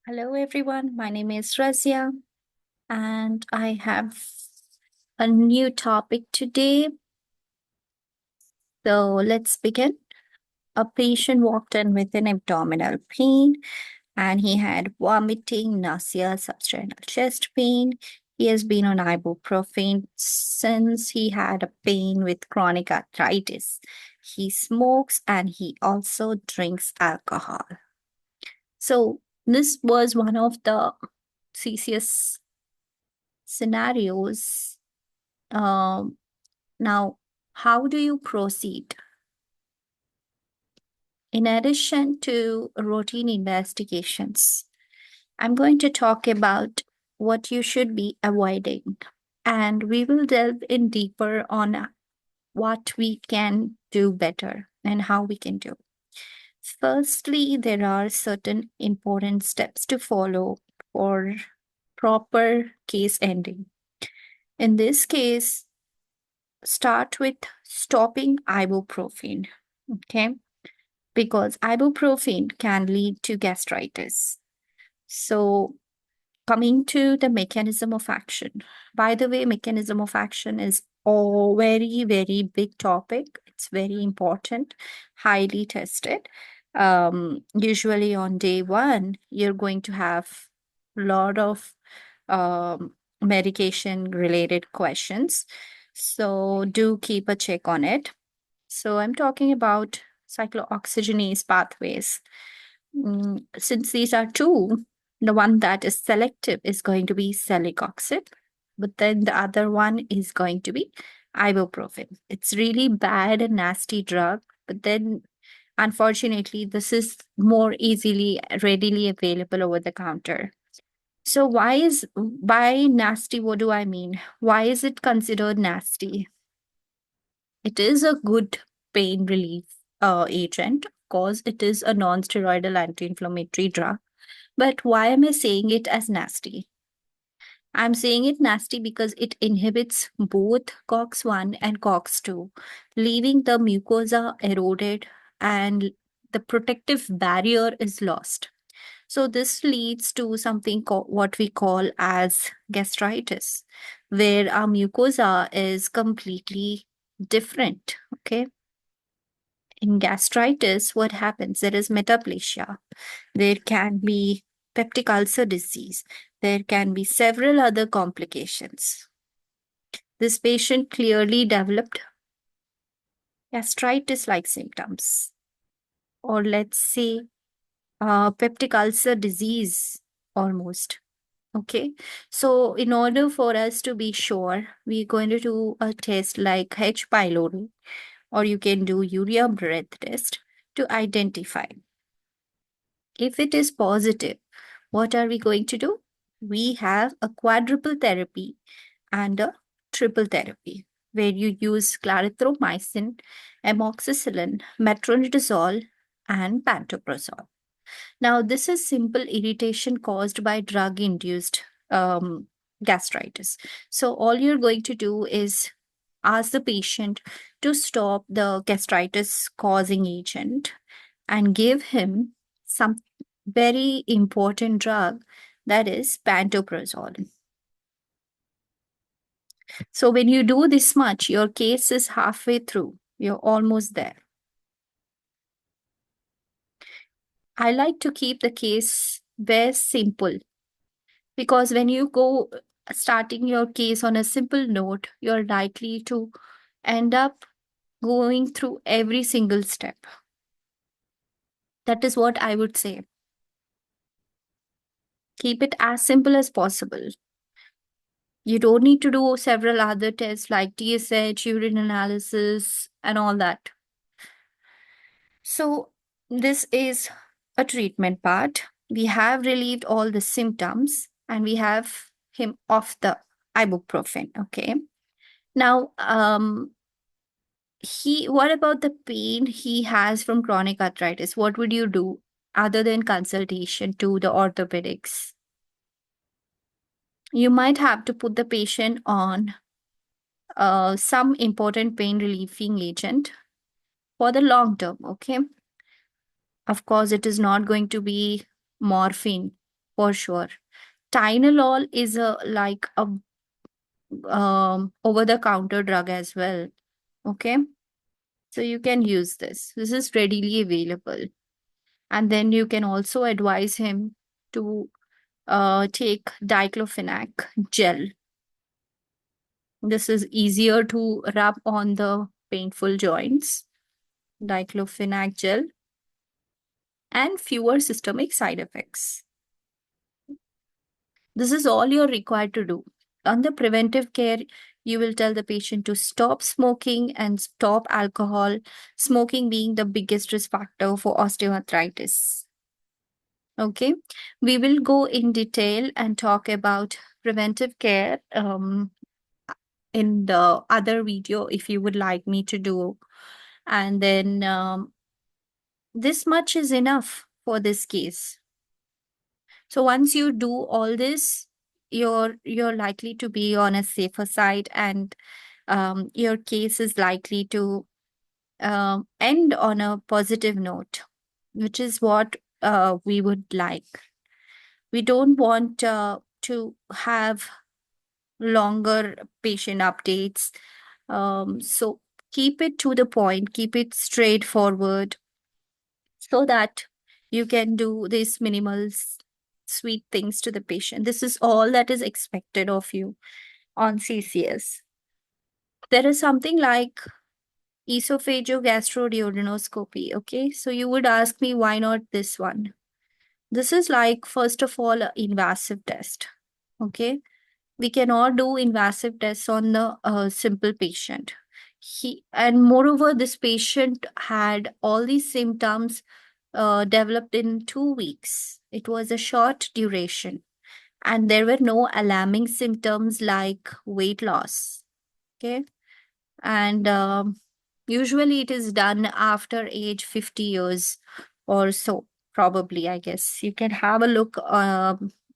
Hello, everyone. My name is Razia, and I have a new topic today. So let's begin. A patient walked in with an abdominal pain, and he had vomiting, nausea, substernal chest pain. He has been on ibuprofen since he had a pain with chronic arthritis. He smokes and he also drinks alcohol. So, this was one of the CCS scenarios. Um, Now, how do you proceed? In addition to routine investigations, I'm going to talk about what you should be avoiding, and we will delve in deeper on what we can do better and how we can do. Firstly, there are certain important steps to follow for proper case ending. In this case, start with stopping ibuprofen. Okay, because ibuprofen can lead to gastritis. So, coming to the mechanism of action. By the way, mechanism of action is a very, very big topic. It's very important, highly tested. Usually on day one, you're going to have a lot of medication related questions. So, do keep a check on it. So, I'm talking about cyclooxygenase pathways. Since these are two, the one that is selective is going to be celecoxib, but then the other one is going to be ibuprofen. It's really bad and nasty drug, but then unfortunately, this is more easily, readily available over the counter. So by nasty, what do I mean? Why is it considered nasty? It is a good pain relief agent. Of course, it is a non-steroidal anti-inflammatory drug. But why am I saying it as nasty? I'm saying it nasty because it inhibits both COX-1 and COX-2, leaving the mucosa eroded and the protective barrier is lost. So this leads to something what we call as gastritis, where our mucosa is completely different. Okay. In gastritis, what happens? There is metaplasia. There can be peptic ulcer disease. There can be several other complications. This patient clearly developed gastritis like symptoms, or let's say peptic ulcer disease almost. Okay, so in order for us to be sure, we're going to do a test like H. pylori, or you can do urea breath test to identify. If it is positive, what are we going to do? We have a quadruple therapy and a triple therapy where you use clarithromycin, amoxicillin, metronidazole, and pantoprazole. Now, this is simple irritation caused by drug induced gastritis. So, all you're going to do is ask the patient to stop the gastritis causing agent and give him some very important drug, that is pantoprazole. So, when you do this much, your case is halfway through, you're almost there. I like to keep the case very simple because when you go starting your case on a simple note, you're likely to end up going through every single step. That is what I would say. Keep it as simple as possible. You don't need to do several other tests like TSH, urine analysis, and all that. So, this is a treatment part. We have relieved all the symptoms and we have him off the ibuprofen. Okay. Now, what about the pain he has from chronic arthritis? What would you do other than consultation to the orthopedics? You might have to put the patient on some important pain relieving agent for the long term. Okay. Of course, it is not going to be morphine for sure. Tylenol is a like a over the counter drug as well. Okay, so you can use this. This is readily available, and then you can also advise him to take diclofenac gel. This is easier to rub on the painful joints. Diclofenac gel and fewer systemic side effects. This is all you're required to do. On the preventive care, you will tell the patient to stop smoking and stop alcohol, smoking being the biggest risk factor for osteoarthritis. Okay, we will go in detail and talk about preventive care in the other video if you would like me to do. And then this much is enough for this case. So once you do all this, you're likely to be on a safer side, and your case is likely to end on a positive note, which is what we would like. We don't want to have longer patient updates. So keep it to the point, keep it straightforward, so that you can do these minimal sweet things to the patient. This is all that is expected of you on CCS. There is something like esophagogastroduodenoscopy. Okay, so you would ask me, why not this one? This is like, first of all, an invasive test. Okay, we cannot do invasive tests on the simple patient. And moreover, this patient had all these symptoms developed in 2 weeks. It was a short duration, and there were no alarming symptoms like weight loss. Okay, and usually it is done after age 50 years or so, probably. I guess you can have a look.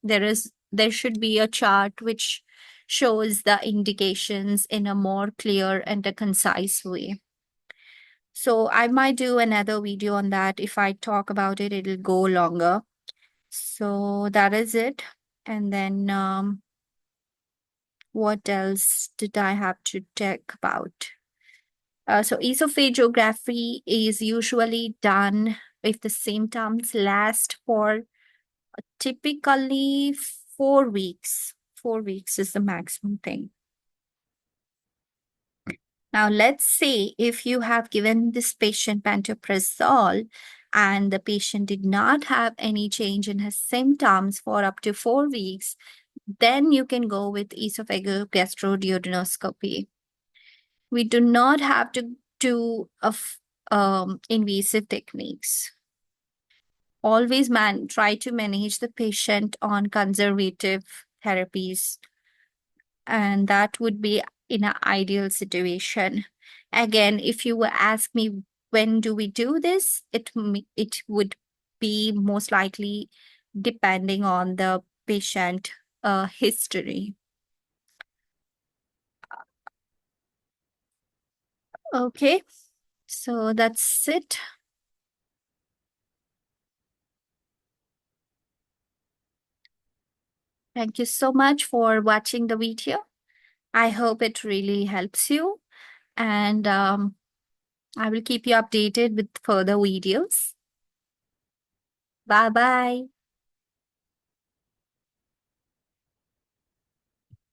There should be a chart which shows the indications in a more clear and a concise way. So I might do another video on that. If I talk about it, it'll go longer. So that is it. And then what else did I have to talk about? So esophagography is usually done if the symptoms last for typically 4 weeks. 4 weeks is the maximum thing. Now, let's say if you have given this patient pantoprazole and the patient did not have any change in his symptoms for up to 4 weeks, then you can go with esophagogastroduodenoscopy. We do not have to do invasive techniques. Always try to manage the patient on conservative therapies, and that would be in an ideal situation. Again, if you were ask me when do we do this, it would be most likely depending on the patient history. Okay, so that's it. Thank you so much for watching the video. I hope it really helps you, and I will keep you updated with further videos. Bye bye.